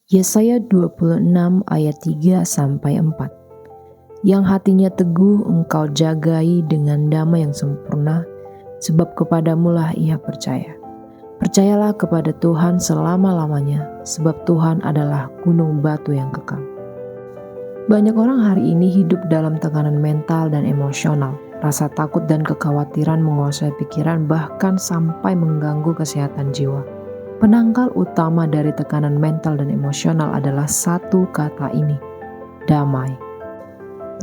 Yesaya 26 ayat 3-4. Yang hatinya teguh engkau jagai dengan damai yang sempurna, sebab kepadamulah ia percaya. Percayalah kepada Tuhan selama-lamanya, sebab Tuhan adalah gunung batu yang kekal. Banyak orang hari ini hidup dalam tekanan mental dan emosional. Rasa takut dan kekhawatiran menguasai pikiran bahkan sampai mengganggu kesehatan jiwa. Penangkal utama dari tekanan mental dan emosional adalah satu kata ini, damai.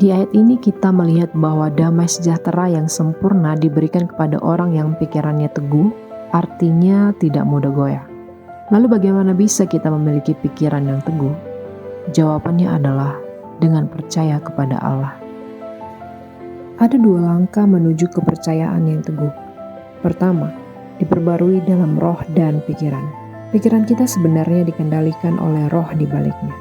Di ayat ini kita melihat bahwa damai sejahtera yang sempurna diberikan kepada orang yang pikirannya teguh, artinya tidak mudah goyah. Lalu bagaimana bisa kita memiliki pikiran yang teguh? Jawabannya adalah dengan percaya kepada Allah. Ada dua langkah menuju kepercayaan yang teguh. Pertama, diperbarui dalam roh dan pikiran. Pikiran kita sebenarnya dikendalikan oleh roh di baliknya.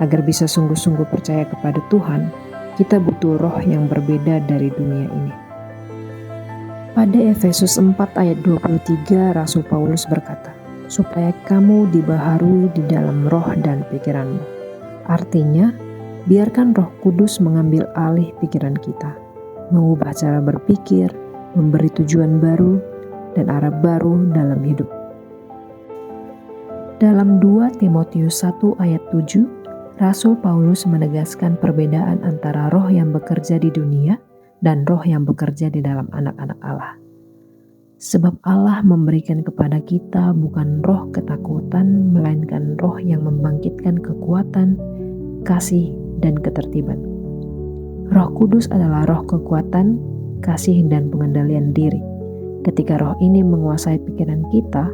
Agar bisa sungguh-sungguh percaya kepada Tuhan, kita butuh roh yang berbeda dari dunia ini. Pada Efesus 4 ayat 23, Rasul Paulus berkata, supaya kamu dibaharui di dalam roh dan pikiranmu. Artinya, biarkan Roh Kudus mengambil alih pikiran kita, mengubah cara berpikir, memberi tujuan baru, dan arah baru dalam hidup. Dalam 2 Timotius 1 ayat 7, Rasul Paulus menegaskan perbedaan antara roh yang bekerja di dunia dan roh yang bekerja di dalam anak-anak Allah. Sebab Allah memberikan kepada kita bukan roh ketakutan, melainkan roh yang membangkitkan kekuatan, kasih, dan ketertiban. Roh Kudus adalah roh kekuatan, kasih, dan pengendalian diri. Ketika roh ini menguasai pikiran kita,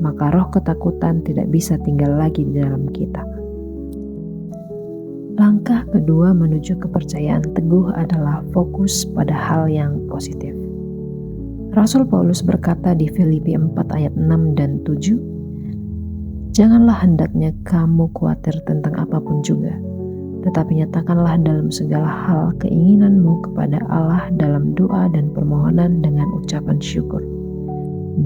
maka roh ketakutan tidak bisa tinggal lagi di dalam kita. Langkah kedua menuju kepercayaan teguh adalah fokus pada hal yang positif. Rasul Paulus berkata di Filipi 4 ayat 6 dan 7, janganlah hendaknya kamu khawatir tentang apapun juga, tetapi nyatakanlah dalam segala hal keinginanmu kepada Allah dalam doa dan permohonan dengan ucapan syukur.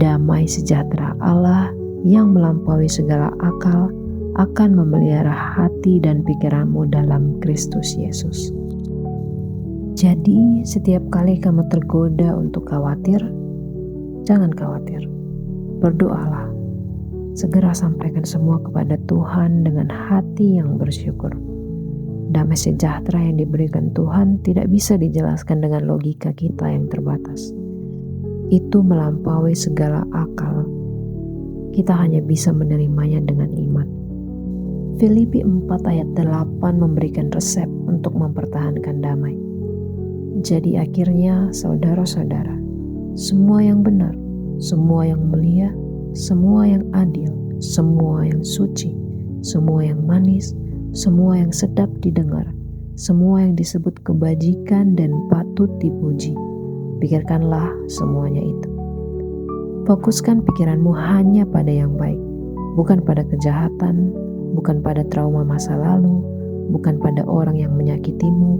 Damai sejahtera Allah yang melampaui segala akal akan memelihara hati dan pikiranmu dalam Kristus Yesus. Jadi, setiap kali kamu tergoda untuk khawatir, jangan khawatir. Berdoalah. Segera sampaikan semua kepada Tuhan dengan hati yang bersyukur. Damai sejahtera yang diberikan Tuhan tidak bisa dijelaskan dengan logika kita yang terbatas. Itu melampaui segala akal. Kita hanya bisa menerimanya dengan iman. Filipi 4 ayat 8 memberikan resep untuk mempertahankan damai. Jadi akhirnya saudara-saudara, semua yang benar, semua yang mulia, semua yang adil, semua yang suci, semua yang manis, semua yang sedap didengar, semua yang disebut kebajikan dan patut dipuji, pikirkanlah semuanya itu. Fokuskan pikiranmu hanya pada yang baik, bukan pada kejahatan, bukan pada trauma masa lalu, bukan pada orang yang menyakitimu,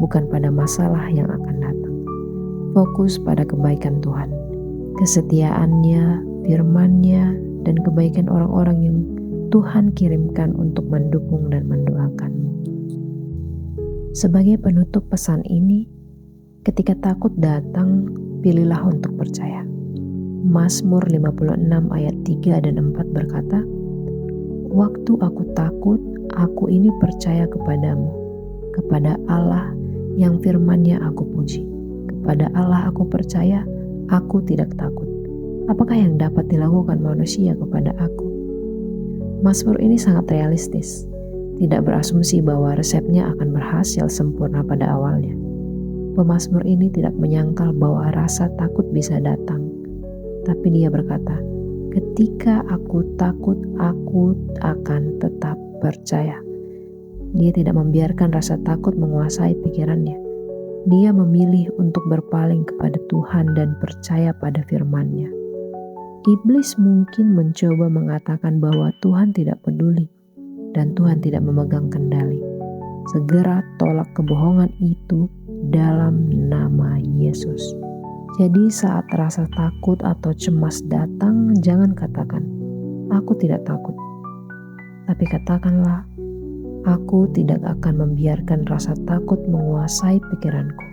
bukan pada masalah yang akan datang. Fokus pada kebaikan Tuhan, kesetiaannya, firman-Nya, dan kebaikan orang-orang yang Tuhan kirimkan untuk mendukung dan mendoakanmu. Sebagai penutup pesan ini, ketika takut datang, pilihlah untuk percaya. Mazmur 56 ayat 3 dan 4 berkata, waktu aku takut, aku ini percaya kepadamu, kepada Allah yang firman-Nya aku puji. Kepada Allah aku percaya, aku tidak takut. Apakah yang dapat dilakukan manusia kepada aku? Mazmur ini sangat realistis, tidak berasumsi bahwa resepnya akan berhasil sempurna pada awalnya. Pemazmur ini tidak menyangkal bahwa rasa takut bisa datang, tapi dia berkata, ketika aku takut, aku akan tetap percaya. Dia tidak membiarkan rasa takut menguasai pikirannya. Dia memilih untuk berpaling kepada Tuhan dan percaya pada firman-Nya. Iblis mungkin mencoba mengatakan bahwa Tuhan tidak peduli dan Tuhan tidak memegang kendali. Segera tolak kebohongan itu dalam nama Yesus. Jadi saat rasa takut atau cemas datang, jangan katakan, aku tidak takut. Tapi katakanlah, aku tidak akan membiarkan rasa takut menguasai pikiranku.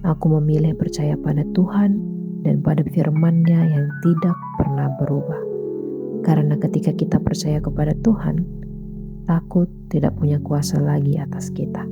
Aku memilih percaya pada Tuhan dan pada firman-Nya yang tidak pernah berubah. Karena ketika kita percaya kepada Tuhan, takut tidak punya kuasa lagi atas kita.